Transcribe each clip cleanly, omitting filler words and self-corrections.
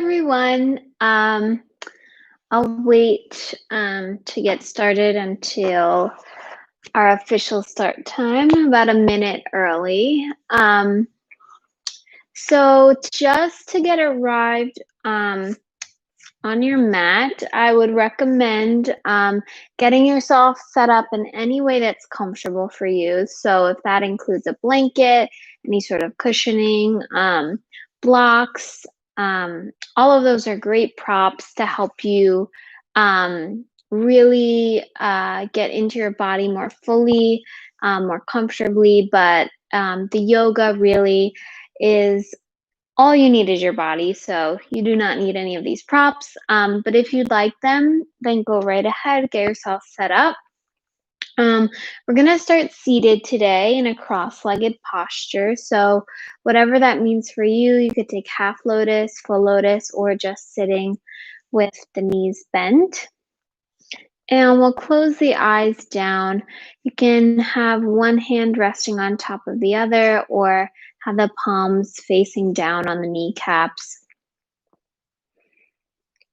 everyone. I'll wait to get started until our official start time, about a minute early. So just to get arrived on your mat, I would recommend getting yourself set up in any way that's comfortable for you. So if that includes a blanket, any sort of cushioning, blocks, all of those are great props to help you really get into your body more fully, more comfortably. But the yoga really is all you need is your body, so you do not need any of these props. But if you'd like them, then go right ahead, get yourself set up. We're gonna start seated today in a cross-legged posture. So whatever that means for you, you could take half lotus, full lotus, or just sitting with the knees bent. And we'll close the eyes down. You can have one hand resting on top of the other, or have the palms facing down on the kneecaps.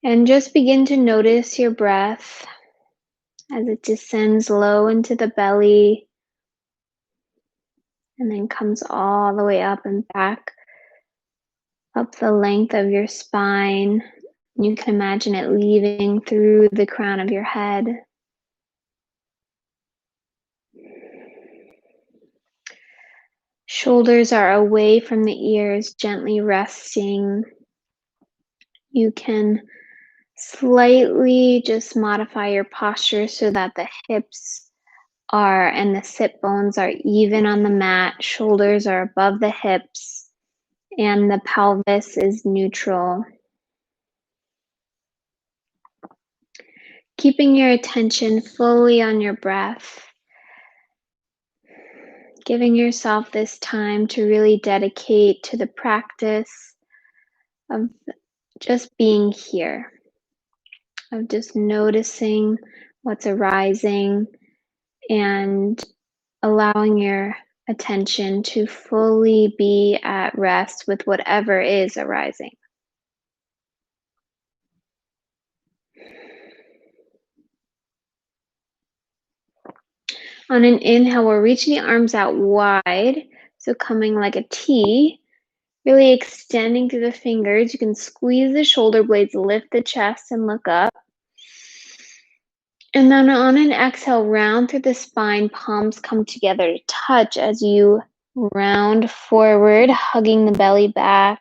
And just begin to notice your breath as it descends low into the belly and then comes all the way up and back up the length of your spine. You can imagine it leaving through the crown of your head. Shoulders are away from the ears, gently resting. You can slightly just modify your posture so that the hips and the sit bones are even on the mat. Shoulders are above the hips and the pelvis is neutral. Keeping your attention fully on your breath. Giving yourself this time to really dedicate to the practice of just being here, of just noticing what's arising and allowing your attention to fully be at rest with whatever is arising. On an inhale, we're reaching the arms out wide, so coming like a T, really extending through the fingers. You can squeeze the shoulder blades, lift the chest, and look up. And then on an exhale, round through the spine, palms come together to touch as you round forward, hugging the belly back.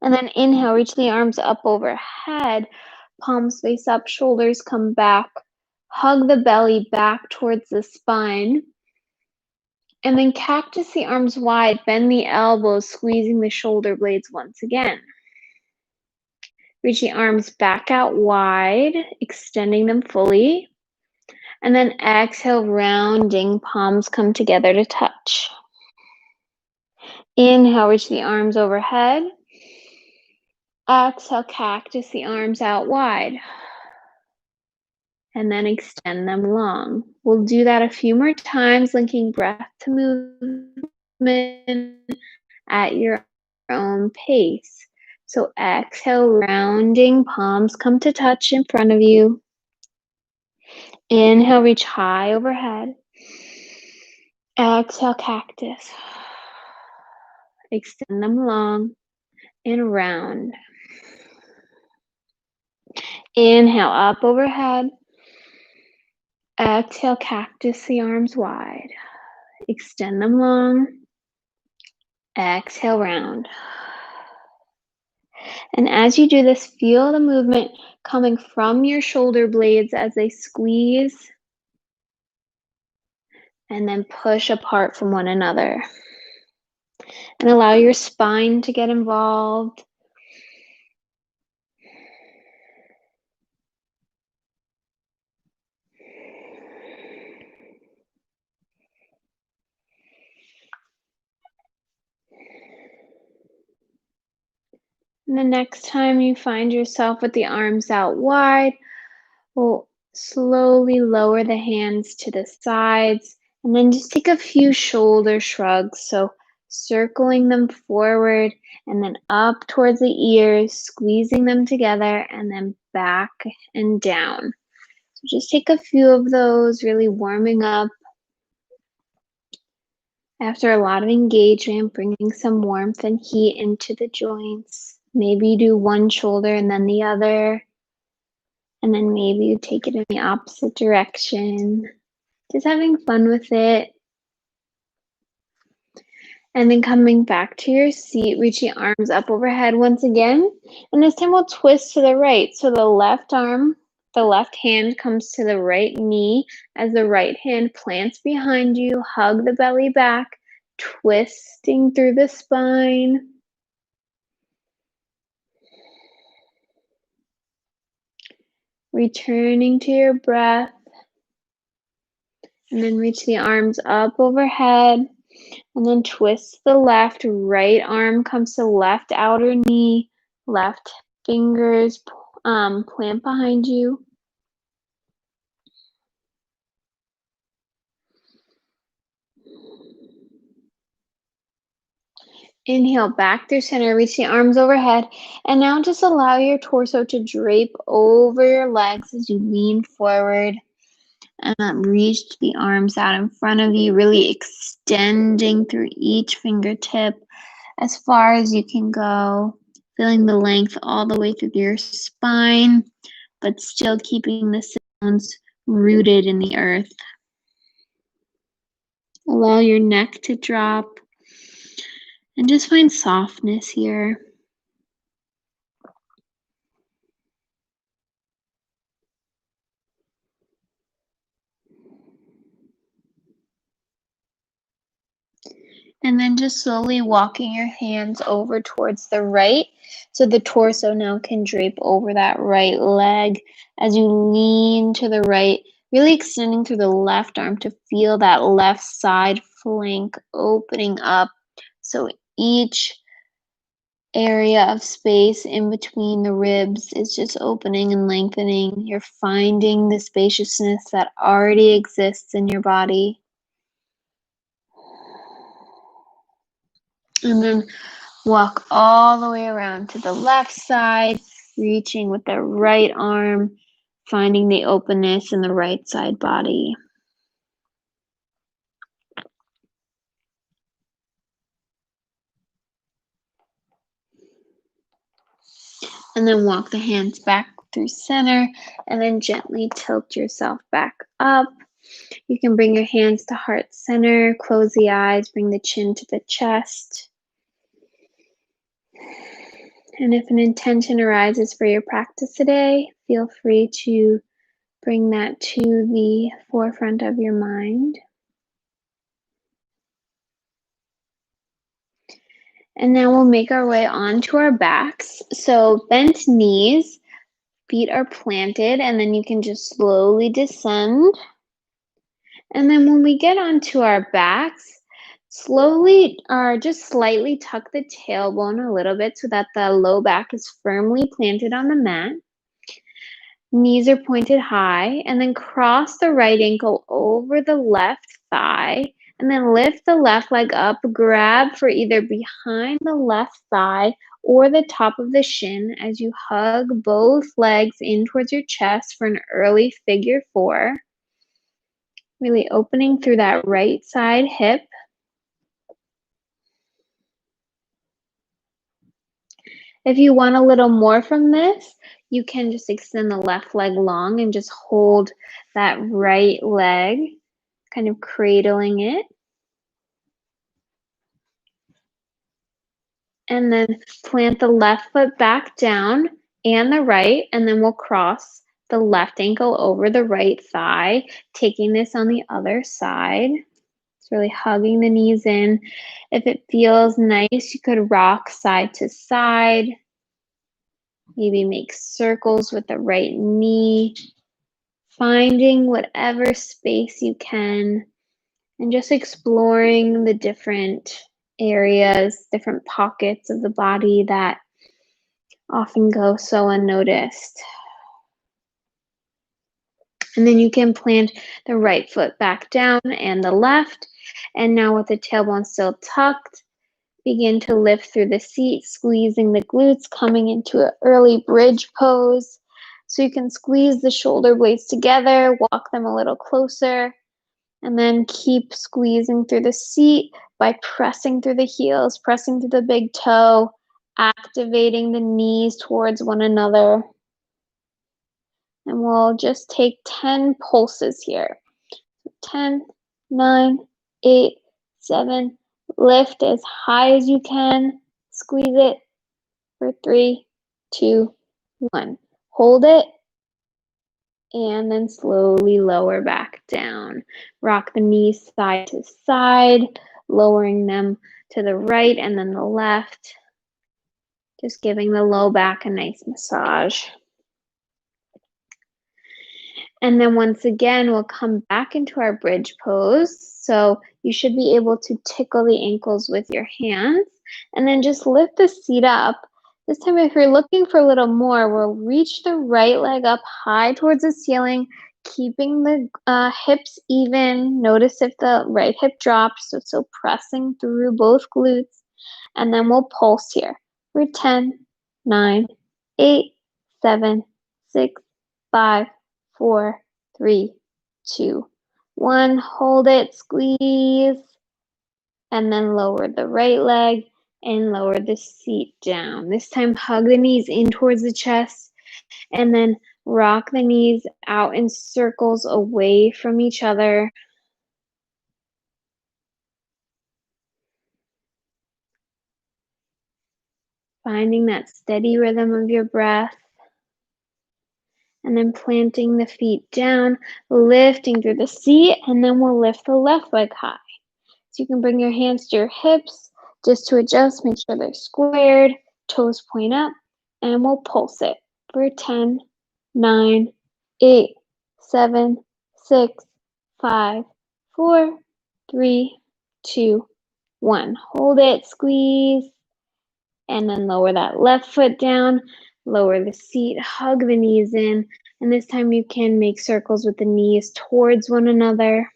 And then inhale, reach the arms up overhead, palms face up, shoulders come back. Hug the belly back towards the spine. And then cactus the arms wide, bend the elbows, squeezing the shoulder blades once again. Reach the arms back out wide, extending them fully. And then exhale, rounding, palms come together to touch. Inhale, reach the arms overhead. Exhale, cactus the arms out wide. And then extend them long. We'll do that a few more times, linking breath to movement at your own pace. So exhale, rounding, palms come to touch in front of you. Inhale, reach high overhead. Exhale, cactus. Extend them long and round. Inhale, up overhead. Exhale, cactus the arms wide. Extend them long. Exhale, round. And as you do this, feel the movement coming from your shoulder blades as they squeeze and then push apart from one another. And allow your spine to get involved. And the next time you find yourself with the arms out wide, we'll slowly lower the hands to the sides and then just take a few shoulder shrugs. So circling them forward and then up towards the ears, squeezing them together, and then back and down. So just take a few of those, really warming up. After a lot of engagement, bringing some warmth and heat into the joints. Maybe you do one shoulder and then the other. And then maybe you take it in the opposite direction. Just having fun with it. And then coming back to your seat, reach the arms up overhead once again. And this time we'll twist to the right. So the left arm, the left hand comes to the right knee as the right hand plants behind you. Hug the belly back, twisting through the spine. Returning to your breath. And then reach the arms up overhead. And then twist the left, right arm comes to left outer knee, left fingers plant behind you. Inhale back through center, reach the arms overhead. And now just allow your torso to drape over your legs as you lean forward. And reach the arms out in front of you, really extending through each fingertip as far as you can go, feeling the length all the way through your spine, but still keeping the sounds rooted in the earth. Allow your neck to drop and just find softness here. And then just slowly walking your hands over towards the right, so the torso now can drape over that right leg as you lean to the right, really extending through the left arm to feel that left side flank opening up. So each area of space in between the ribs is just opening and lengthening. You're finding the spaciousness that already exists in your body. And then walk all the way around to the left side, reaching with the right arm, finding the openness in the right side body. And then walk the hands back through center and then gently tilt yourself back up. You can bring your hands to heart center, close the eyes, bring the chin to the chest. And if an intention arises for your practice today, feel free to bring that to the forefront of your mind. And now we'll make our way onto our backs. So bent knees, feet are planted, and then you can just slowly descend. And then when we get onto our backs, slowly or just slightly tuck the tailbone a little bit so that the low back is firmly planted on the mat. Knees are pointed high, and then cross the right ankle over the left thigh, and then lift the left leg up, grab for either behind the left thigh or the top of the shin as you hug both legs in towards your chest for an early figure four. Really opening through that right side hip. If you want a little more from this, you can just extend the left leg long and just hold that right leg, kind of cradling it. And then plant the left foot back down and the right, and then we'll cross the left ankle over the right thigh, taking this on the other side. It's really hugging the knees in. If it feels nice, you could rock side to side. Maybe make circles with the right knee, finding whatever space you can, and just exploring the different areas, different pockets of the body that often go so unnoticed. And then you can plant the right foot back down and the left. And now with the tailbone still tucked, Begin to lift through the seat, squeezing the glutes, coming into an early bridge pose. So you can squeeze the shoulder blades together, walk them a little closer, and then keep squeezing through the seat by pressing through the heels, pressing through the big toe, activating the knees towards one another. And we'll just take 10 pulses here. 10, 9, 8, 7. Lift as high as you can. Squeeze it for 3, 2, 1. Hold it. And then slowly lower back down. Rock the knees side to side, lowering them to the right and then the left. Just giving the low back a nice massage. And then once again, we'll come back into our bridge pose. So you should be able to tickle the ankles with your hands and then just lift the seat up. This time, if you're looking for a little more, we'll reach the right leg up high towards the ceiling, keeping the hips even. Notice if the right hip drops, so still pressing through both glutes. And then we'll pulse here for 10, 9, 8, 7, 6, 5, 4, 3, 2, 1. Hold it, squeeze, and then lower the right leg and lower the seat down. This time, hug the knees in towards the chest and then rock the knees out in circles away from each other. Finding that steady rhythm of your breath. And then planting the feet down, lifting through the seat, and then we'll lift the left leg high. So you can bring your hands to your hips just to adjust, make sure they're squared, toes point up, and we'll pulse it for 10, 9, 8, 7, 6, 5, 4, 3, 2, 1. Hold it, squeeze, and then lower that left foot down, lower the seat, hug the knees in, and this time you can make circles with the knees towards one another.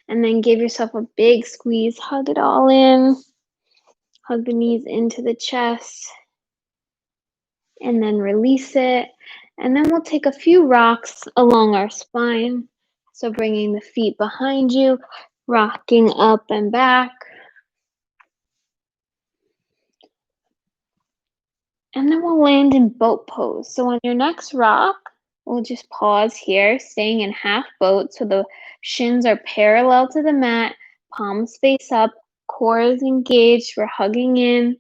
And then give yourself a big squeeze, hug it all in, hug the knees into the chest, and then release it. And then we'll take a few rocks along our spine. So bringing the feet behind you, rocking up and back. And then we'll land in boat pose. So on your next rock, we'll just pause here, staying in half boat so the shins are parallel to the mat, palms face up, core is engaged, we're hugging in,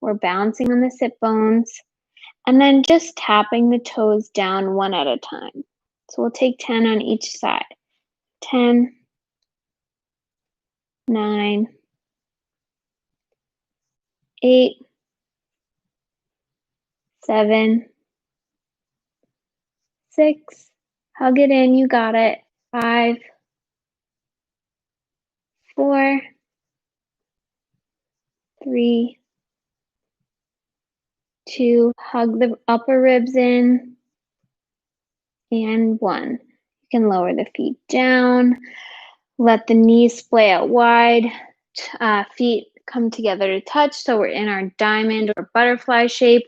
we're bouncing on the sit bones, and then just tapping the toes down one at a time. So we'll take 10 on each side. 10, 9, 8, 7, 6, hug it in, you got it. 5, 4, 3, 2, hug the upper ribs in, and 1. You can lower the feet down, let the knees splay out wide, feet come together to touch, so we're in our diamond or butterfly shape.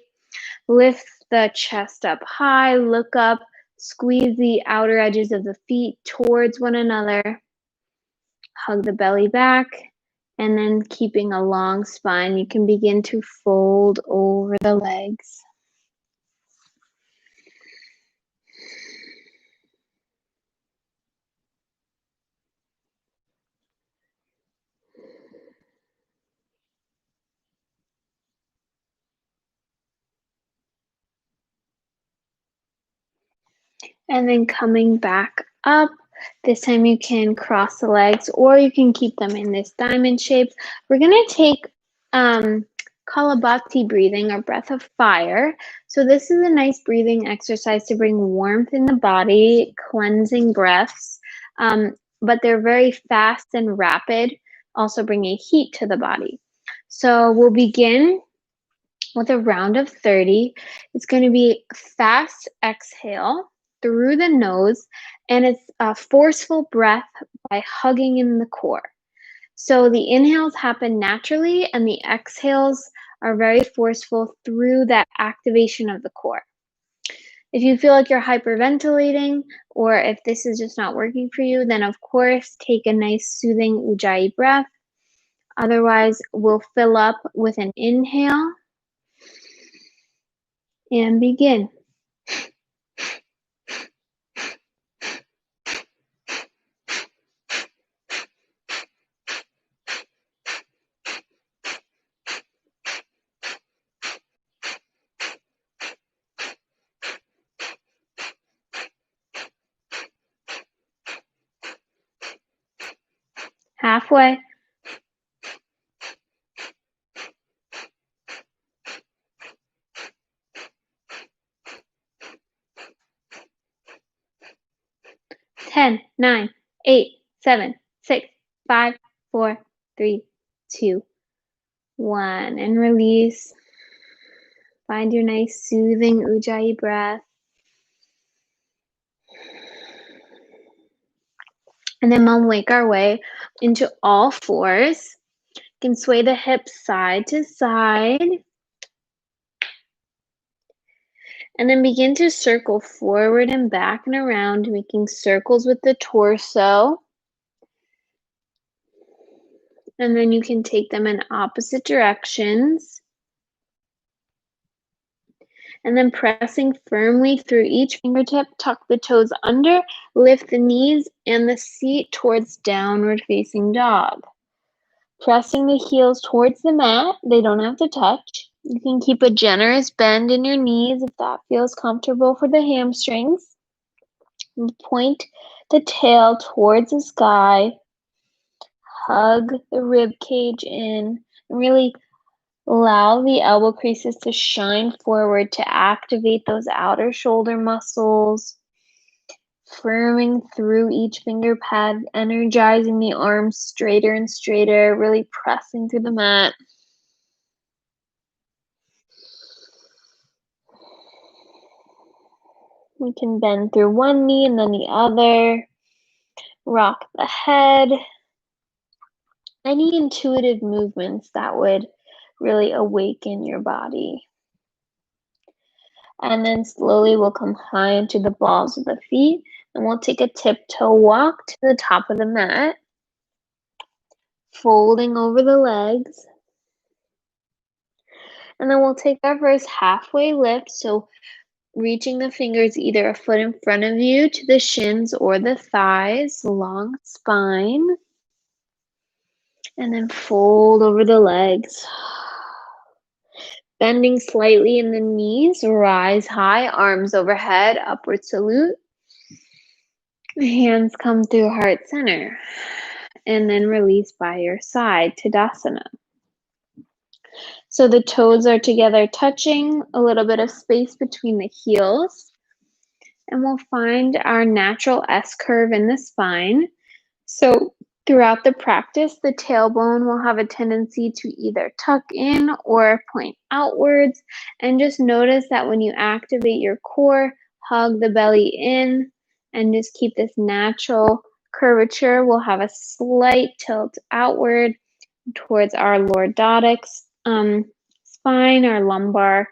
Lift the chest up high, look up, squeeze the outer edges of the feet towards one another, hug the belly back, and then keeping a long spine, you can begin to fold over the legs. And then coming back up, this time you can cross the legs or you can keep them in this diamond shape. We're going to take Kalabati breathing, or breath of fire. So this is a nice breathing exercise to bring warmth in the body, cleansing breaths, but they're very fast and rapid, also bringing heat to the body. So we'll begin with a round of 30. It's going to be fast exhale, through the nose, and it's a forceful breath by hugging in the core. So the inhales happen naturally, and the exhales are very forceful through that activation of the core. If you feel like you're hyperventilating, or if this is just not working for you, then of course take a nice soothing ujjayi breath. Otherwise, we'll fill up with an inhale and begin. Halfway. Ten, 9, 8, 7, 6, 5, 4, 3, 2, 1. And release. Find your nice soothing ujjayi breath. And then we'll make our way into all fours. You can sway the hips side to side. And then begin to circle forward and back and around, making circles with the torso. And then you can take them in opposite directions. And then pressing firmly through each fingertip, tuck the toes under, lift the knees and the seat towards downward facing dog. Pressing the heels towards the mat, they don't have to touch. You can keep a generous bend in your knees if that feels comfortable for the hamstrings. And point the tail towards the sky. Hug the rib cage in, and really allow the elbow creases to shine forward to activate those outer shoulder muscles, firming through each finger pad, energizing the arms straighter and straighter, really pressing through the mat. We can bend through one knee and then the other, rock the head. Any intuitive movements that would really awaken your body. And then slowly we'll come high into the balls of the feet, and we'll take a tiptoe walk to the top of the mat, folding over the legs. And then we'll take our first halfway lift, so reaching the fingers either a foot in front of you to the shins or the thighs, long spine. And then fold over the legs. Bending slightly in the knees, rise high, arms overhead, upward salute. Hands come through heart center. And then release by your side, Tadasana. So the toes are together touching, a little bit of space between the heels. And we'll find our natural S curve in the spine. So throughout the practice, the tailbone will have a tendency to either tuck in or point outwards. And just notice that when you activate your core, hug the belly in and just keep this natural curvature. We'll have a slight tilt outward towards our lordotic spine. Our lumbar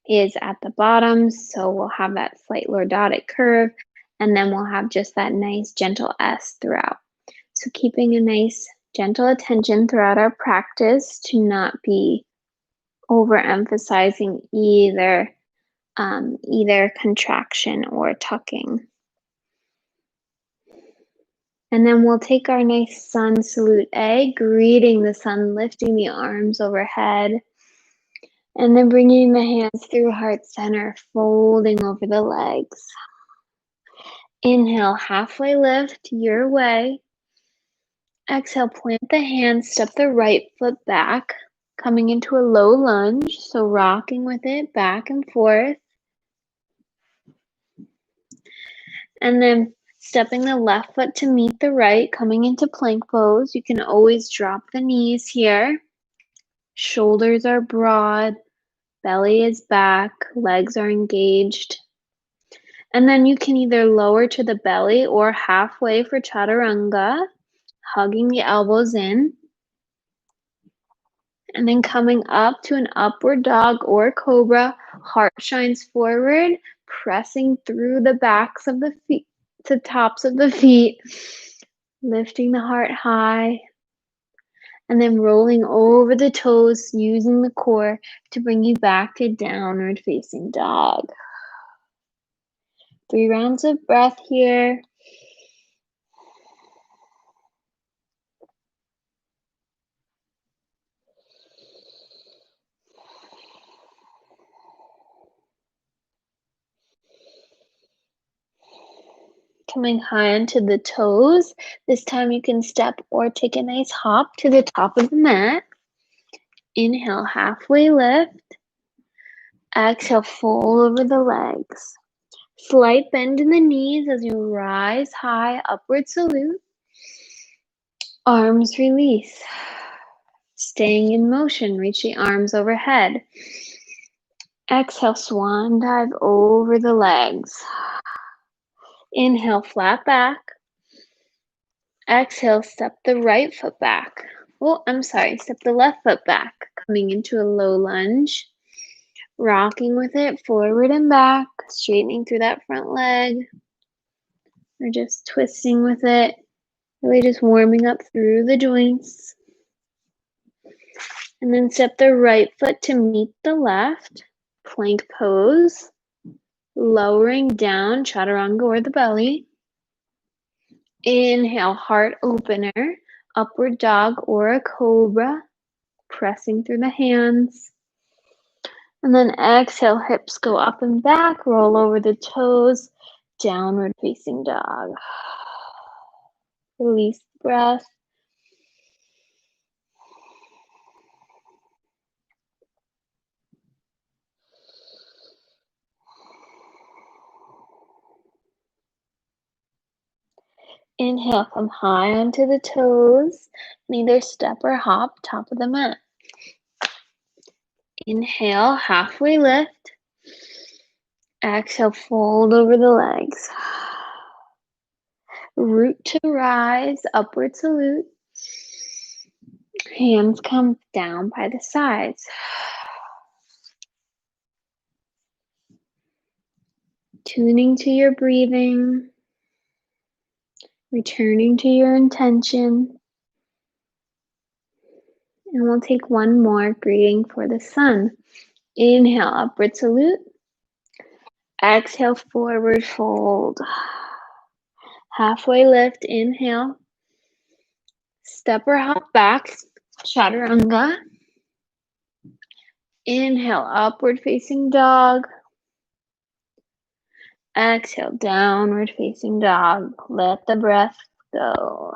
is at the bottom, so we'll have that slight lordotic curve. And then we'll have just that nice gentle S throughout. So keeping a nice gentle attention throughout our practice to not be overemphasizing either contraction or tucking. And then we'll take our nice sun salute A, greeting the sun, lifting the arms overhead. And then bringing the hands through heart center, folding over the legs. Inhale, halfway lift your way. Exhale, plant the hands, step the right foot back, coming into a low lunge, so rocking with it back and forth. And then stepping the left foot to meet the right, coming into plank pose. You can always drop the knees here. Shoulders are broad, belly is back, legs are engaged. And then you can either lower to the belly or halfway for chaturanga, hugging the elbows in. And then coming up to an upward dog or cobra, heart shines forward, pressing through the backs of the feet to tops of the feet, lifting the heart high, and then rolling over the toes, using the core to bring you back to downward facing dog. 3 rounds of breath here. Coming high onto the toes. This time you can step or take a nice hop to the top of the mat. Inhale, halfway lift. Exhale, fold over the legs. Slight bend in the knees as you rise high, upward salute. Arms release. Staying in motion, reach the arms overhead. Exhale, swan dive over the legs. Inhale, flat back. Exhale, step the right foot back. Step the left foot back, coming into a low lunge. Rocking with it forward and back, straightening through that front leg. Or just twisting with it, really just warming up through the joints. And then step the right foot to meet the left, plank pose, lowering down, chaturanga or the belly. Inhale, heart opener, upward dog or a cobra, pressing through the hands. And then exhale, hips go up and back, roll over the toes, downward facing dog. Release the breath. Inhale, come high onto the toes, neither step or hop, top of the mat. Inhale, halfway lift. Exhale, fold over the legs. Root to rise, upward salute. Hands come down by the sides. Tuning to your breathing. Returning to your intention. And we'll take one more, greeting for the sun. Inhale, upward salute. Exhale, forward fold. Halfway lift, inhale. Step or hop back, chaturanga. Inhale, upward facing dog. Exhale, downward facing dog. Let the breath go.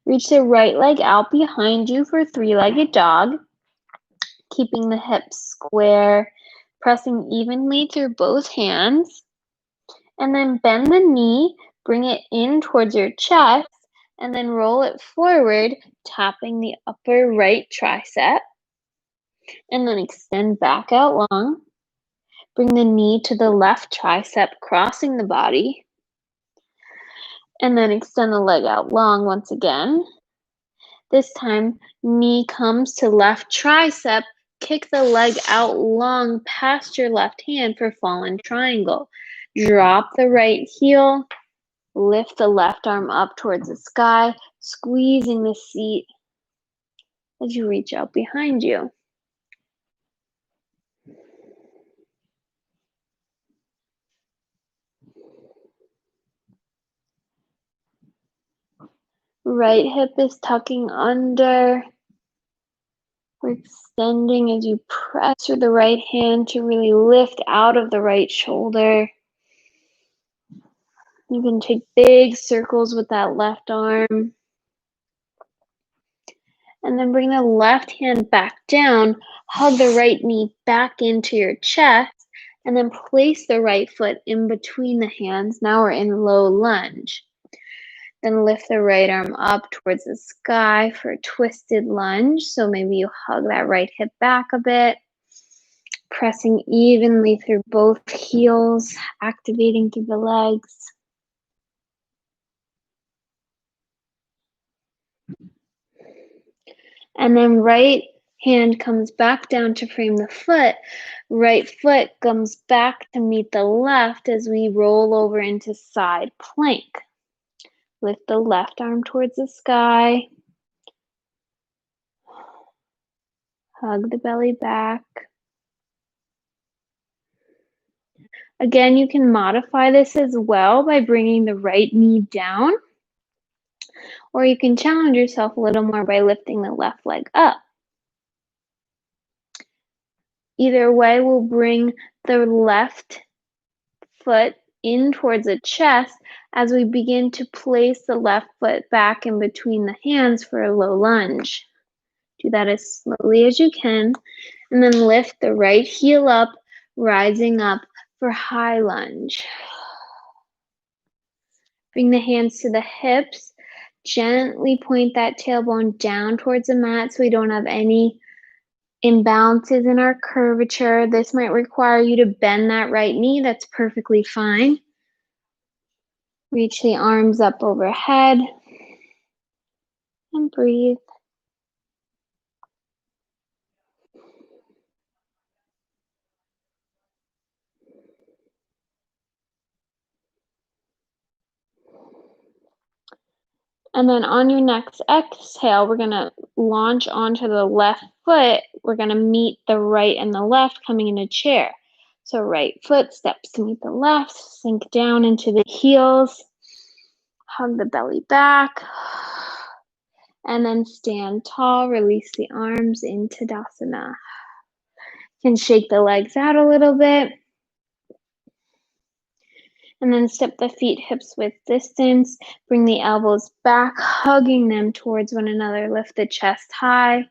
Reach the right leg out behind you for three-legged dog, keeping the hips square, pressing evenly through both hands. And then bend the knee, bring it in towards your chest, and then roll it forward, tapping the upper right tricep. And then extend back out long. Bring the knee to the left tricep, crossing the body. And then extend the leg out long once again. This time, knee comes to left tricep. Kick the leg out long past your left hand for fallen triangle. Drop the right heel. Lift the left arm up towards the sky, squeezing the seat as you reach out behind you. Right hip is tucking under. We're extending as you press with the right hand to really lift out of the right shoulder. You can take big circles with that left arm. And then bring the left hand back down. Hug the right knee back into your chest. And then place the right foot in between the hands. Now we're in low lunge. Then lift the right arm up towards the sky for a twisted lunge. So maybe you hug that right hip back a bit, pressing evenly through both heels, activating through the legs. And then right hand comes back down to frame the foot. Right foot comes back to meet the left as we roll over into side plank. Lift the left arm towards the sky. Hug the belly back. Again, you can modify this as well by bringing the right knee down, or you can challenge yourself a little more by lifting the left leg up. Either way will bring the left foot in towards the chest as we begin to place the left foot back in between the hands for a low lunge. Do that as slowly as you can, and then lift the right heel up, rising up for high lunge. Bring the hands to the hips. Gently point that tailbone down towards the mat so we don't have any imbalances in our curvature. This might require you to bend that right knee. That's perfectly fine. Reach the arms up overhead and breathe. And then on your next exhale, we're going to launch onto the left foot. We're going to meet the right and the left coming in a chair. So right foot steps to meet the left, sink down into the heels, hug the belly back, and then stand tall, release the arms into Tadasana. You can shake the legs out a little bit. And then step the feet hips width distance. Bring the elbows back, hugging them towards one another. Lift the chest high.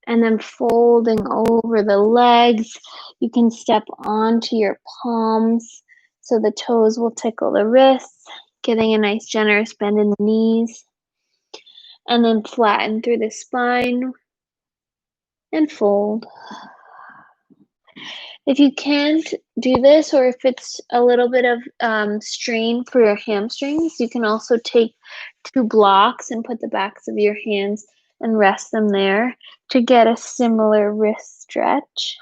And then folding over the legs. You can step onto your palms so the toes will tickle the wrists, getting a nice generous bend in the knees. And then flatten through the spine and fold. If you can't do this, or if it's a little bit of strain for your hamstrings, you can also take 2 blocks and put the backs of your hands and rest them there to get a similar wrist stretch.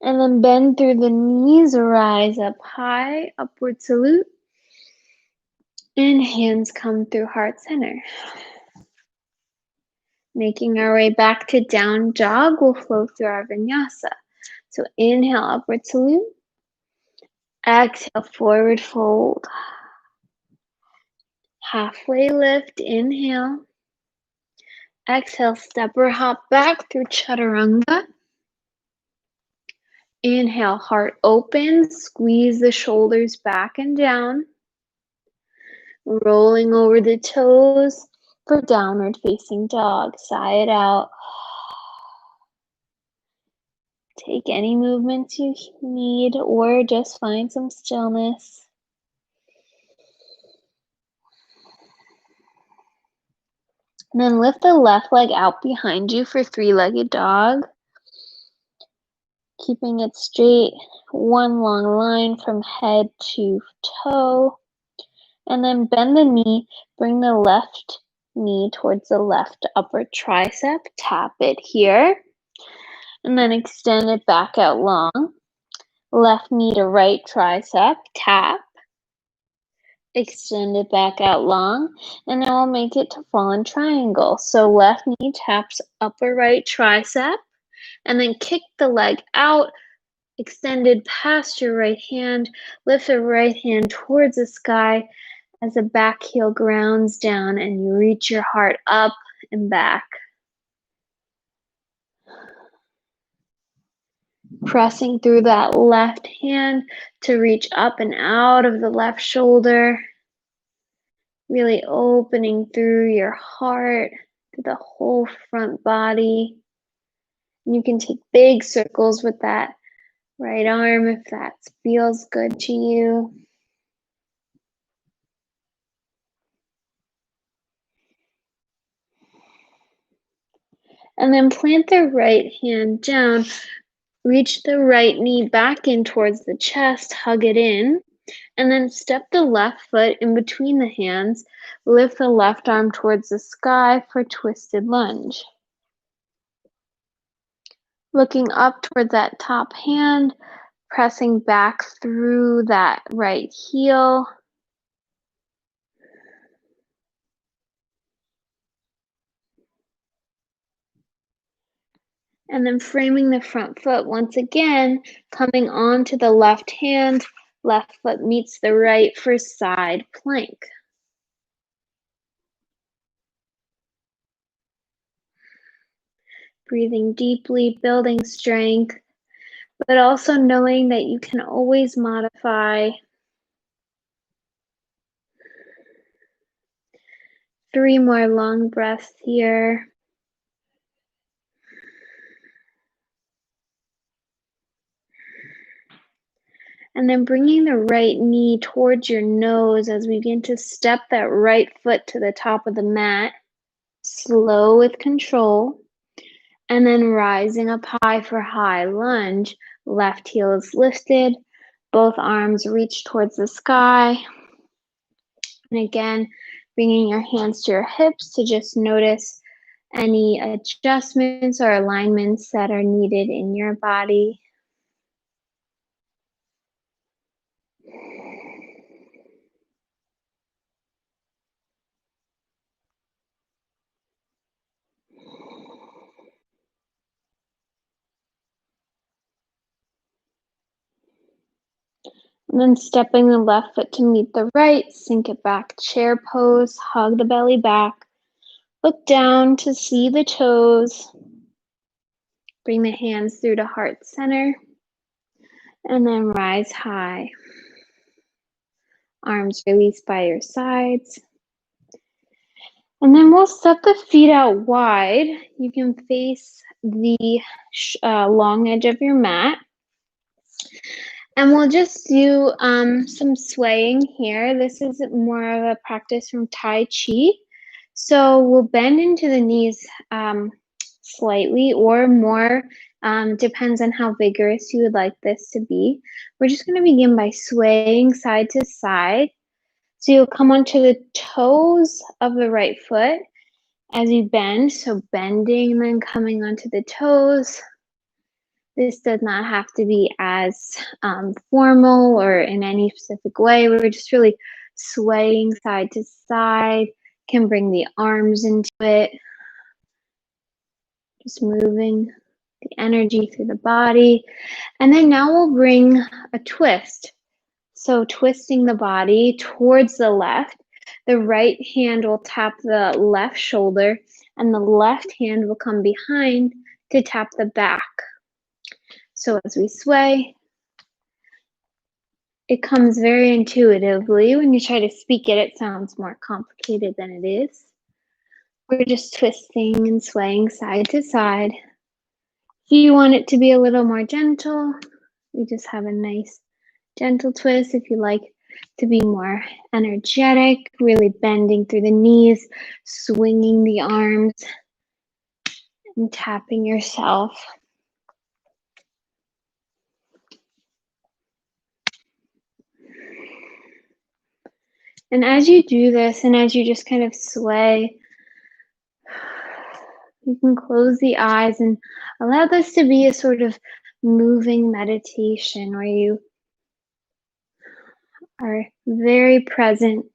And then bend through the knees, rise up high, upward salute. And hands come through heart center. Making our way back to down dog, we'll flow through our vinyasa. So inhale, upward salute. Exhale, forward fold. Halfway lift, inhale. Exhale, step or hop back through chaturanga. Inhale, heart open, squeeze the shoulders back and down. Rolling over the toes for downward facing dog. Sigh it out. Take any movements you need or just find some stillness. And then lift the left leg out behind you for three-legged dog. Keeping it straight, one long line from head to toe. And then bend the knee, bring the left knee towards the left upper tricep. Tap it here. And then extend it back out long. Left knee to right tricep, tap. Extend it back out long. And now we'll make it to fallen triangle. So left knee taps upper right tricep. And then kick the leg out, extended past your right hand. Lift the right hand towards the sky as the back heel grounds down and you reach your heart up and back. Pressing through that left hand to reach up and out of the left shoulder. Really opening through your heart, to the whole front body. You can take big circles with that right arm if that feels good to you. And then plant the right hand down. Reach the right knee back in towards the chest, hug it in, and then step the left foot in between the hands. Lift the left arm towards the sky for twisted lunge. Looking up toward that top hand, pressing back through that right heel. And then framing the front foot once again, coming onto the left hand, left foot meets the right for side plank. Breathing deeply, building strength, but also knowing that you can always modify. 3 more long breaths here. And then bringing the right knee towards your nose as we begin to step that right foot to the top of the mat. Slow with control. And then rising up high for high lunge. Left heel is lifted. Both arms reach towards the sky. And again, bringing your hands to your hips to just notice any adjustments or alignments that are needed in your body. And then stepping the left foot to meet the right, sink it back, chair pose, hug the belly back. Look down to see the toes. Bring the hands through to heart center. And then rise high. Arms released by your sides. And then we'll step the feet out wide. You can face the long edge of your mat. And we'll just do some swaying here. This is more of a practice from Tai Chi. So we'll bend into the knees slightly or more, depends on how vigorous you would like this to be. We're just going to begin by swaying side to side. So you'll come onto the toes of the right foot as you bend. So bending and then coming onto the toes. This does not have to be as formal or in any specific way. We're just really swaying side to side. Can bring the arms into it. Just moving the energy through the body. And then now we'll bring a twist. So twisting the body towards the left. The right hand will tap the left shoulder and the left hand will come behind to tap the back. So as we sway, it comes very intuitively. When you try to speak it, it sounds more complicated than it is. We're just twisting and swaying side to side. If you want it to be a little more gentle, we just have a nice gentle twist. If you like to be more energetic, really bending through the knees, swinging the arms, and tapping yourself. And as you do this, and as you just kind of sway, you can close the eyes and allow this to be a sort of moving meditation where you are very present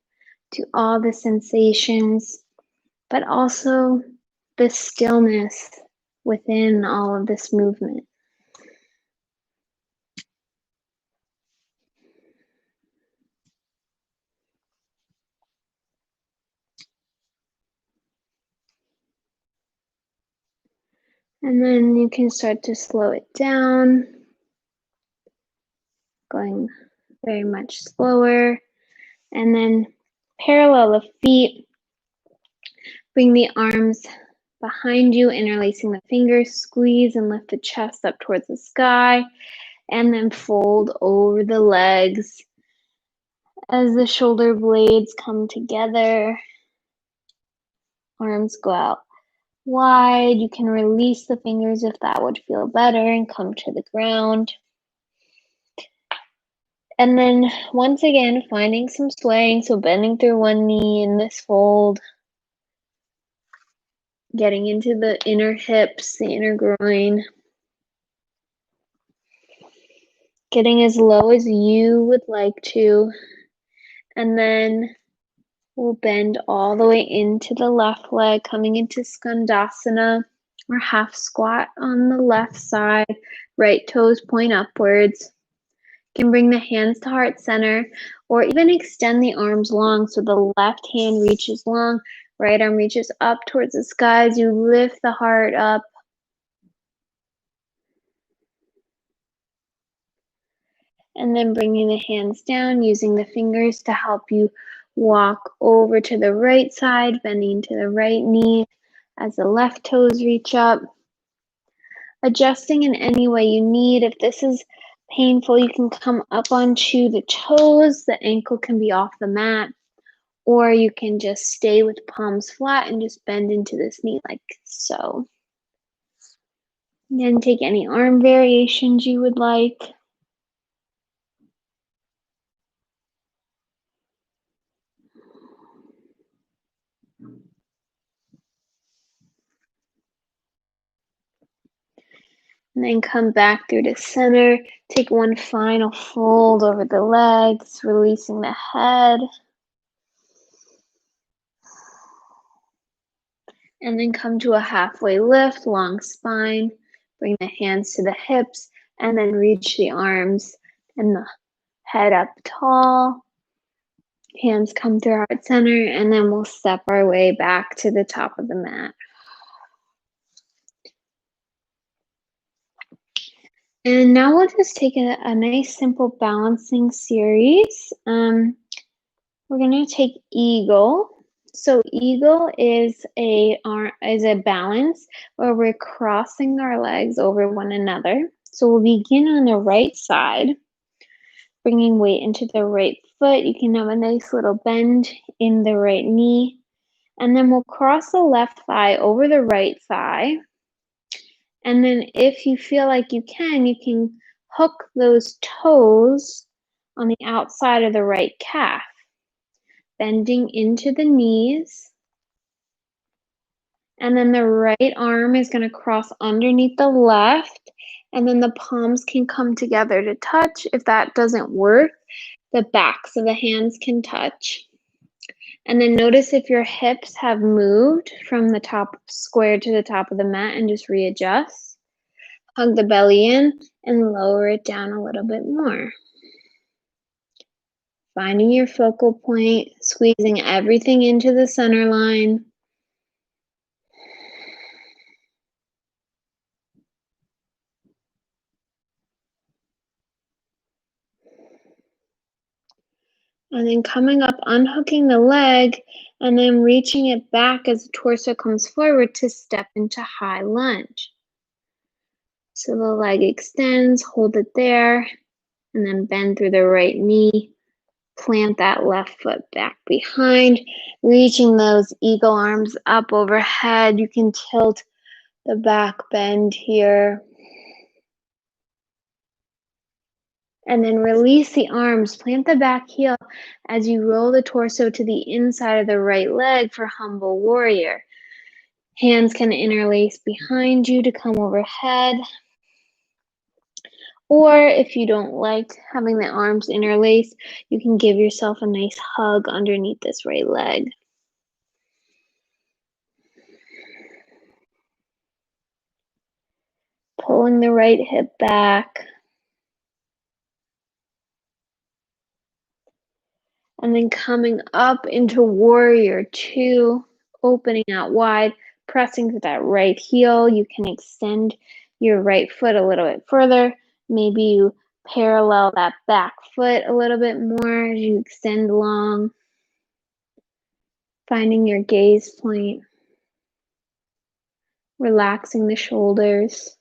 to all the sensations, but also the stillness within all of this movement. And then you can start to slow it down, going very much slower. And then parallel the feet, bring the arms behind you, interlacing the fingers, squeeze and lift the chest up towards the sky, and then fold over the legs as the shoulder blades come together. Arms go out wide. You can release the fingers if that would feel better and come to the ground. And then once again, finding some swaying, so bending through one knee in this fold, getting into the inner hips, the inner groin, getting as low as you would like to, and then we'll bend all the way into the left leg, coming into Skandasana, or half squat on the left side. Right toes point upwards. You can bring the hands to heart center, or even extend the arms long so the left hand reaches long, right arm reaches up towards the sky as you lift the heart up. And then bringing the hands down, using the fingers to help you walk over to the right side, bending to the right knee as the left toes reach up. Adjusting in any way you need. If this is painful, you can come up onto the toes. The ankle can be off the mat, or you can just stay with palms flat and just bend into this knee like so. And then take any arm variations you would like. And then come back through to center. Take one final fold over the legs, releasing the head. And then come to a halfway lift, long spine. Bring the hands to the hips, and then reach the arms and the head up tall. Hands come through heart center, and then we'll step our way back to the top of the mat. And now we'll just take a nice simple balancing series. We're going to take eagle. So eagle is a balance where we're crossing our legs over one another. So we'll begin on the right side, bringing weight into the right foot. You can have a nice little bend in the right knee. And then we'll cross the left thigh over the right thigh. And then if you feel like you can hook those toes on the outside of the right calf, bending into the knees. And then the right arm is going to cross underneath the left, and then the palms can come together to touch. If that doesn't work, the backs of the hands can touch. And then notice if your hips have moved from the top square to the top of the mat, and just readjust. Hug the belly in and lower it down a little bit more. Finding your focal point, squeezing everything into the center line. And then coming up, unhooking the leg, and then reaching it back as the torso comes forward to step into high lunge. So the leg extends, hold it there, and then bend through the right knee. Plant that left foot back behind, reaching those eagle arms up overhead. You can tilt the back bend here. And then release the arms, plant the back heel as you roll the torso to the inside of the right leg for humble warrior. Hands can interlace behind you to come overhead. Or if you don't like having the arms interlace, you can give yourself a nice hug underneath this right leg. Pulling the right hip back. And then coming up into warrior two, opening out wide, pressing to that right heel. You can extend your right foot a little bit further. Maybe you parallel that back foot a little bit more as you extend long. Finding your gaze point. relaxing the shoulders.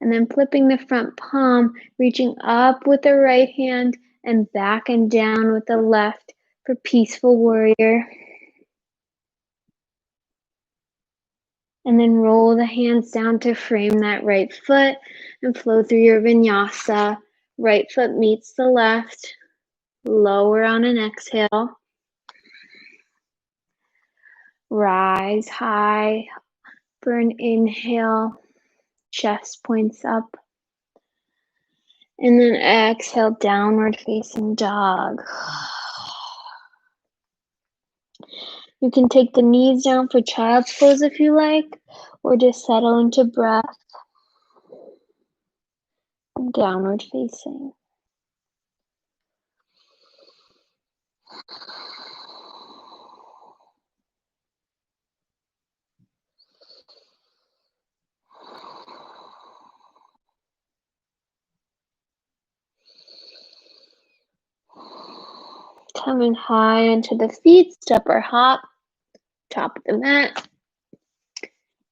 And then flipping the front palm, reaching up with the right hand and back and down with the left for peaceful warrior. And then roll the hands down to frame that right foot and flow through your vinyasa. Right foot meets the left. Lower on an exhale. Rise high for an inhale. Chest points up. And then exhale, downward facing dog. You can take the knees down for child's pose if you like, or just settle into breath. Downward facing. Coming high into the feet, step or hop, top of the mat.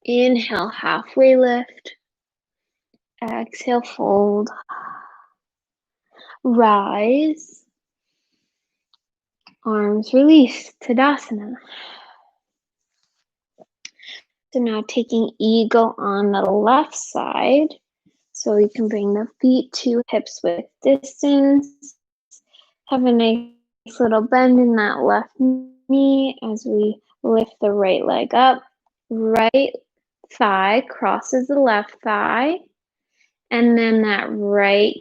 Inhale, halfway lift. Exhale, fold. Rise. Arms release, Tadasana. So now taking eagle on the left side. So you can bring the feet to hips width distance. Have a nice little bend in that left knee as we lift the right leg up. Right thigh crosses the left thigh. And then that right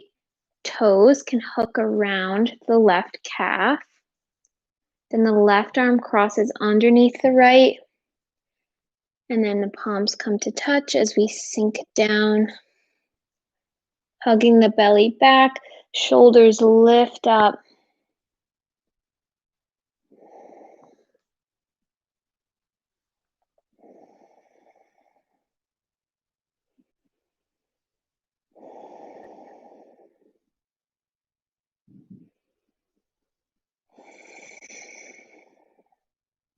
toes can hook around the left calf. Then the left arm crosses underneath the right. And then the palms come to touch as we sink down. Hugging the belly back, shoulders lift up.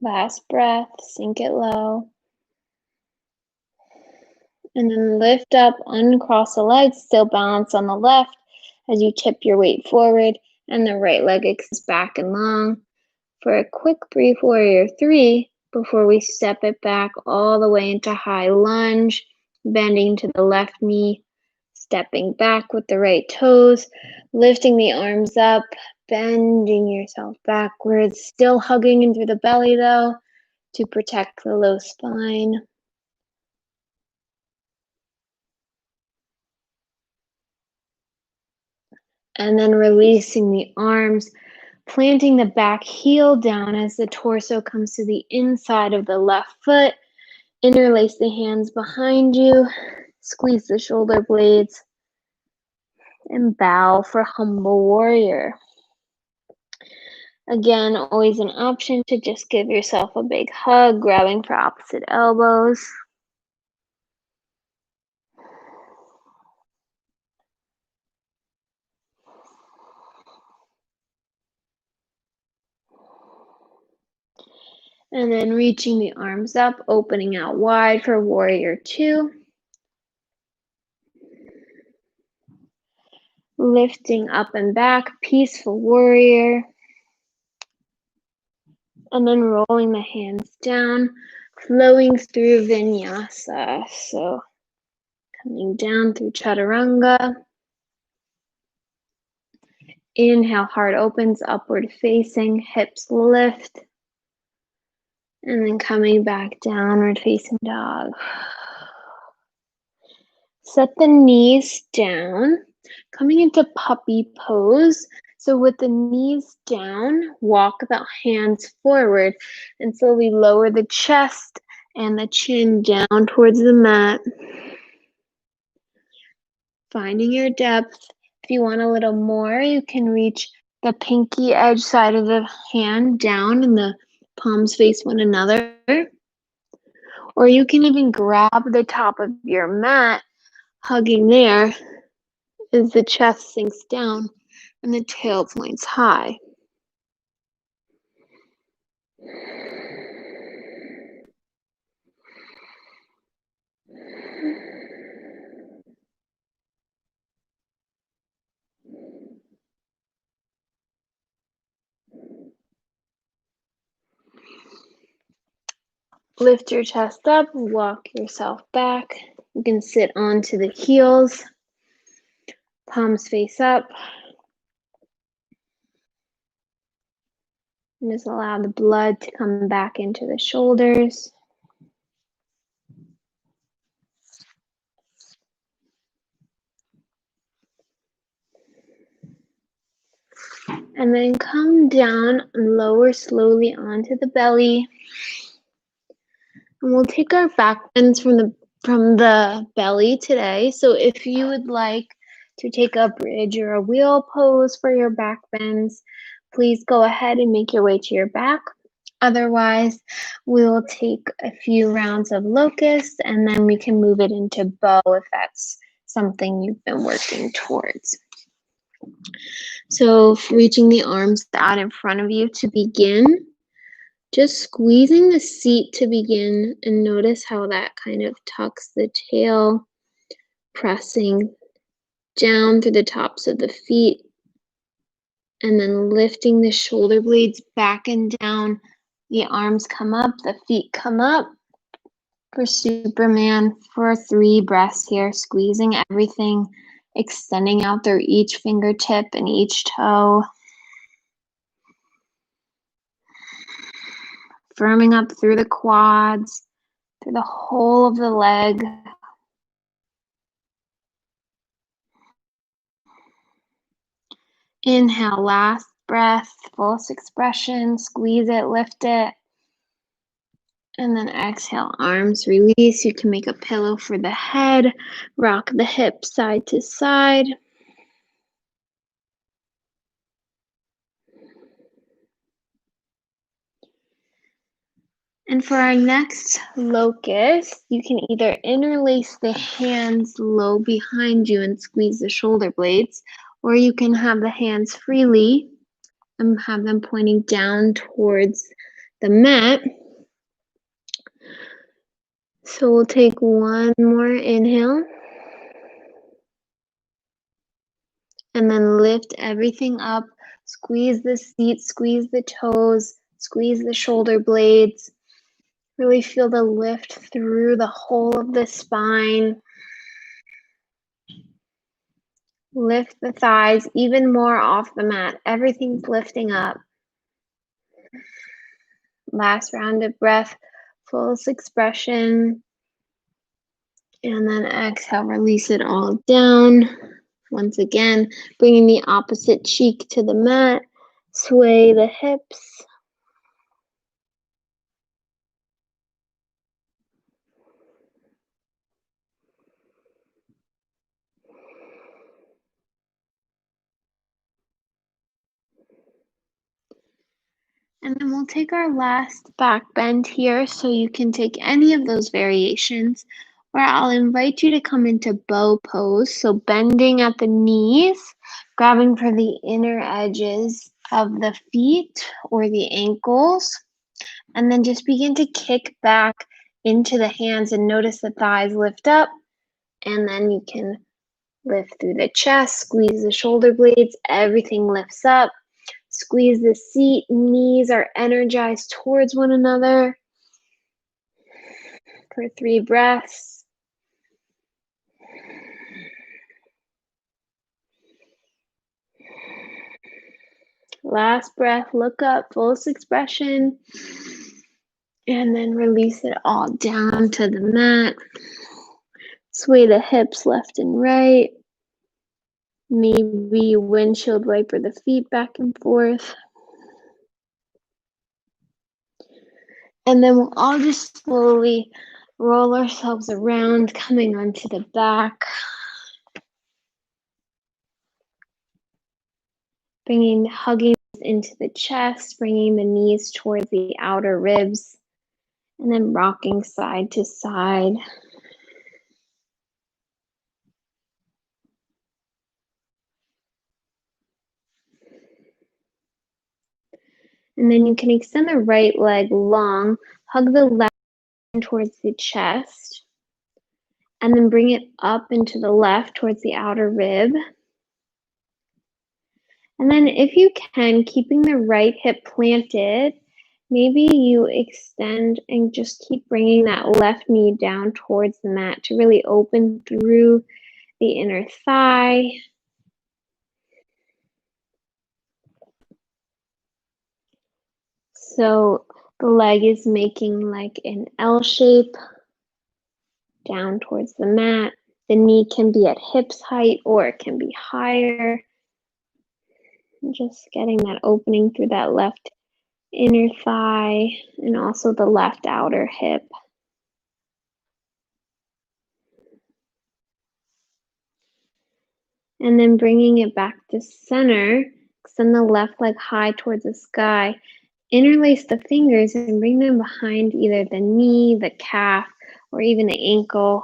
Last breath, sink it low. And then lift up, uncross the legs, still balance on the left as you tip your weight forward and the right leg extends back and long for a quick brief warrior 3 before we step it back all the way into high lunge, bending to the left knee, stepping back with the right toes, lifting the arms up, bending yourself backwards, still hugging into the belly though to protect the low spine. And then releasing the arms, planting the back heel down as the torso comes to the inside of the left foot. Interlace the hands behind you, squeeze the shoulder blades, and bow for humble warrior. Again, always an option to just give yourself a big hug, grabbing for opposite elbows. And then reaching the arms up, opening out wide for warrior 2. Lifting up and back, peaceful warrior. And then rolling the hands down, flowing through Vinyasa. So coming down through Chaturanga. Inhale, heart opens, upward facing, hips lift. And then coming back, downward facing dog. Set the knees down, coming into puppy pose. So with the knees down, walk the hands forward and slowly lower the chest and the chin down towards the mat. Finding your depth. If you want a little more, you can reach the pinky edge side of the hand down and the palms face one another. Or you can even grab the top of your mat, hugging there as the chest sinks down and the tail points high. Lift your chest up, walk yourself back. You can sit onto the heels, palms face up. And just allow the blood to come back into the shoulders. And then come down and lower slowly onto the belly. And we'll take our back bends from the belly today. So if you would like to take a bridge or a wheel pose for your back bends, please go ahead and make your way to your back. Otherwise, we'll take a few rounds of locust and then we can move it into bow if that's something you've been working towards. So reaching the arms out in front of you to begin, just squeezing the seat to begin, and notice how that kind of tucks the tail, pressing down through the tops of the feet, and then lifting the shoulder blades back and down. The arms come up, the feet come up. For Superman, for 3 breaths here, squeezing everything, extending out through each fingertip and each toe. Firming up through the quads, through the whole of the leg. Inhale, last breath, fullest expression, squeeze it, lift it. And then exhale, arms release. You can make a pillow for the head, rock the hips side to side. And for our next locust, you can either interlace the hands low behind you and squeeze the shoulder blades, or you can have the hands freely and have them pointing down towards the mat. So we'll take one more inhale. And then lift everything up. Squeeze the seat, squeeze the toes, squeeze the shoulder blades. Really feel the lift through the whole of the spine. Lift the thighs even more off the mat. Everything's lifting up. Last round of breath, fullest expression. And then exhale, release it all down. Once again, bringing the opposite cheek to the mat. Sway the hips. And then we'll take our last back bend here, so you can take any of those variations, where I'll invite you to come into bow pose. So bending at the knees, grabbing for the inner edges of the feet or the ankles, and then just begin to kick back into the hands and notice the thighs lift up, and then you can lift through the chest, squeeze the shoulder blades, everything lifts up. Squeeze the seat, knees are energized towards one another. For 3 breaths. Last breath, look up, fullest expression. And then release it all down to the mat. Sway the hips left and right. Maybe windshield wiper the feet back and forth. And then we'll all just slowly roll ourselves around, coming onto the back. Hugging into the chest, bringing the knees towards the outer ribs, and then rocking side to side. And then you can extend the right leg long, hug the left towards the chest, and then bring it up into the left towards the outer rib. And then if you can, keeping the right hip planted, Maybe you extend and just keep bringing that left knee down towards the mat to really open through the inner thigh. So the leg is making like an L shape down towards the mat. The knee can be at hips height or it can be higher. And just getting that opening through that left inner thigh and also the left outer hip. And then bringing it back to center, extend the left leg high towards the sky. Interlace the fingers and bring them behind either the knee, the calf, or even the ankle,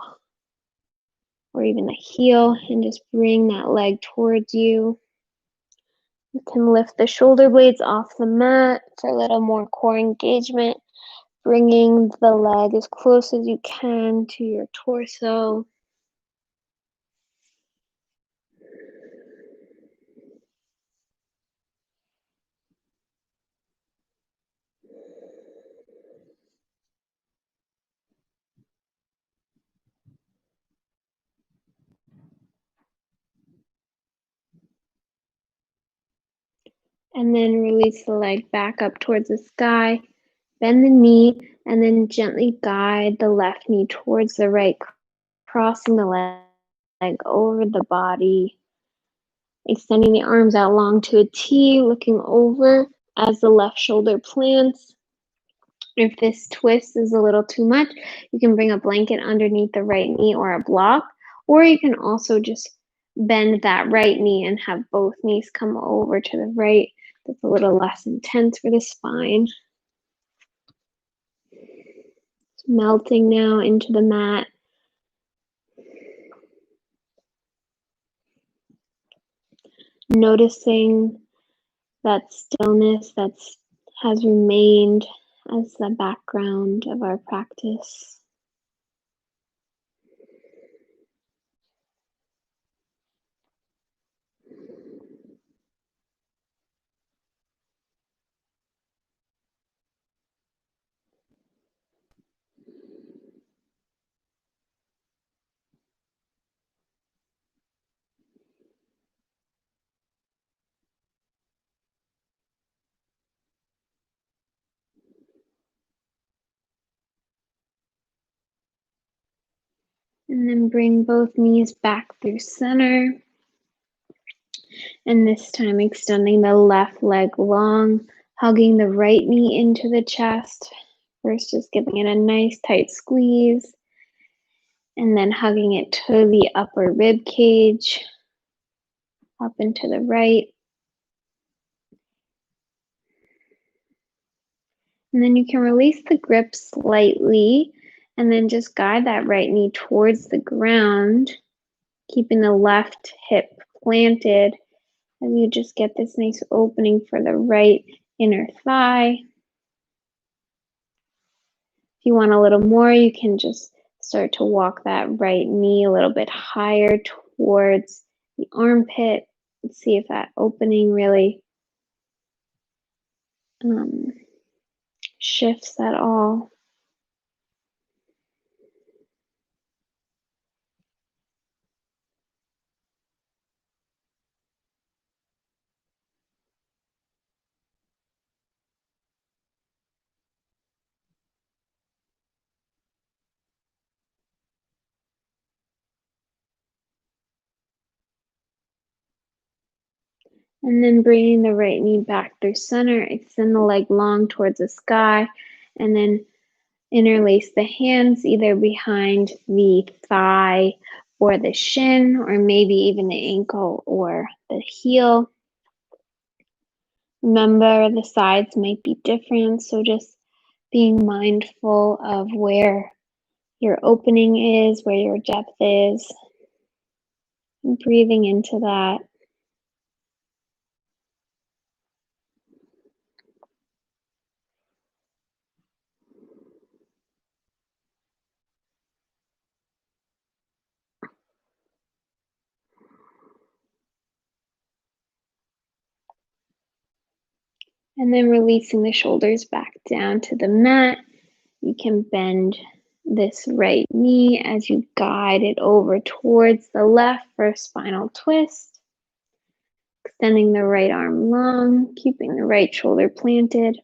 or even the heel, and just bring that leg towards you. You can lift the shoulder blades off the mat for a little more core engagement, bringing the leg as close as you can to your torso. And then release the leg back up towards the sky. Bend the knee and then gently guide the left knee towards the right, crossing the leg over the body. Extending the arms out long to a T, looking over as the left shoulder plants. If this twist is a little too much, you can bring a blanket underneath the right knee or a block, or you can also just bend that right knee and have both knees come over to the right. That's a little less intense for the spine. It's melting now into the mat. Noticing that stillness that has remained as the background of our practice. And then bring both knees back through center. And this time extending the left leg long, hugging the right knee into the chest. First, just giving it a nice tight squeeze. And then hugging it to the upper rib cage, up and to the right. And then you can release the grip slightly and then just guide that right knee towards the ground, keeping the left hip planted. And you just get this nice opening for the right inner thigh. If you want a little more, you can just start to walk that right knee a little bit higher towards the armpit. Let's see if that opening really shifts at all. And then bringing the right knee back through center, extend the leg long towards the sky, and then interlace the hands either behind the thigh or the shin, or maybe even the ankle or the heel. Remember, the sides might be different, so just being mindful of where your opening is, where your depth is, and breathing into that. And then releasing the shoulders back down to the mat. You can bend this right knee as you guide it over towards the left for a spinal twist. Extending the right arm long, keeping the right shoulder planted.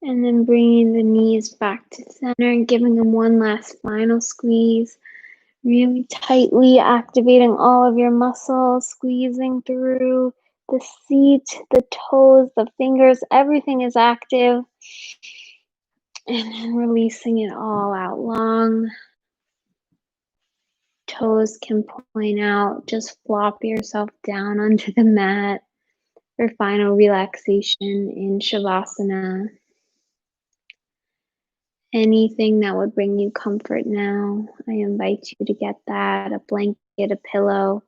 And then bringing the knees back to center and giving them one last final squeeze. Really tightly activating all of your muscles, squeezing through the seat, the toes, the fingers, everything is active. And then releasing it all out long. Toes can point out. Just flop yourself down onto the mat for final relaxation in Shavasana. Anything that would bring you comfort now, I invite you to get that, a blanket, a pillow.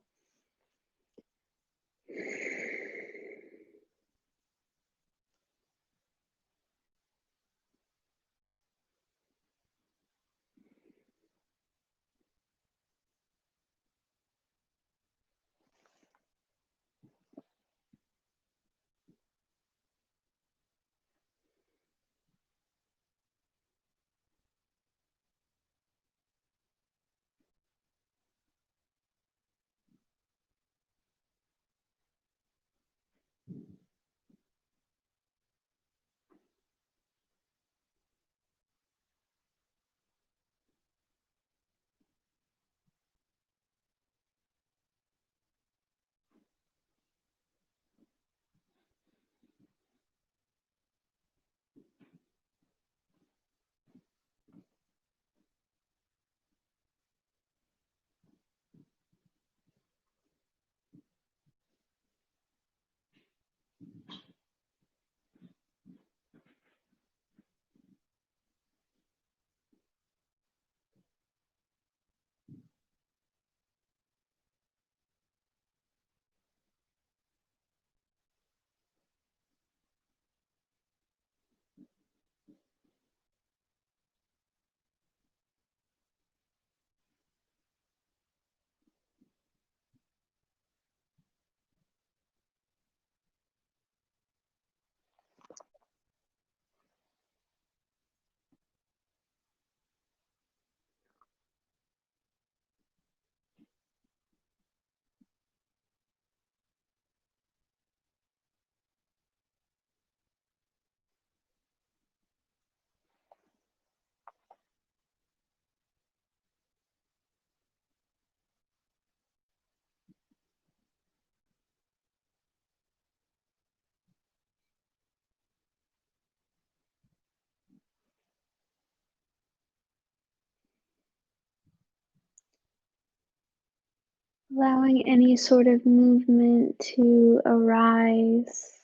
Allowing any sort of movement to arise.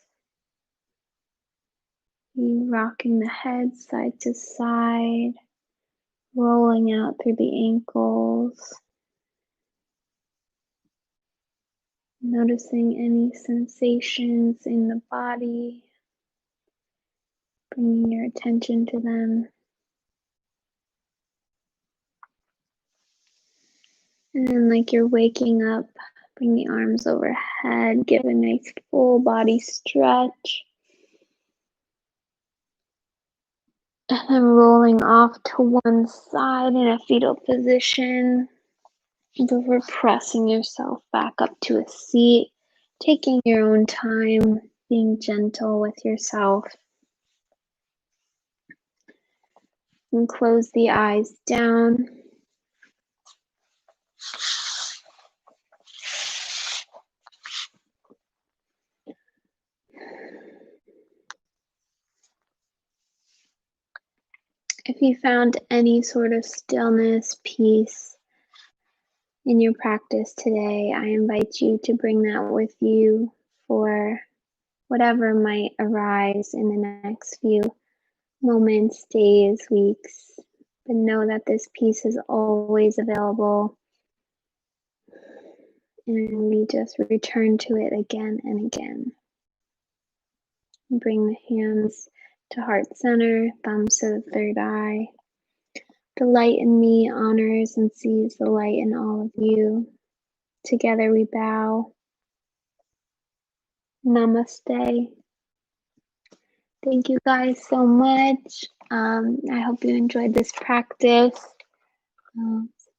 You rocking the head side to side, rolling out through the ankles. Noticing any sensations in the body, bringing your attention to them. And then, like you're waking up, bring the arms overhead, give a nice full body stretch. And then rolling off to one side in a fetal position before pressing yourself back up to a seat, taking your own time, being gentle with yourself. And close the eyes down. If you found any sort of stillness, peace, in your practice today. I invite you to bring that with you for whatever might arise in the next few moments, days, weeks. But know that this peace is always available, and we just return to it again and again. Bring the hands to heart center, thumbs to the third eye. The light in me honors and sees the light in all of you. Together we bow. Namaste. Thank you guys so much. I hope you enjoyed this practice.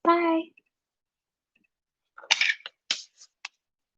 Bye.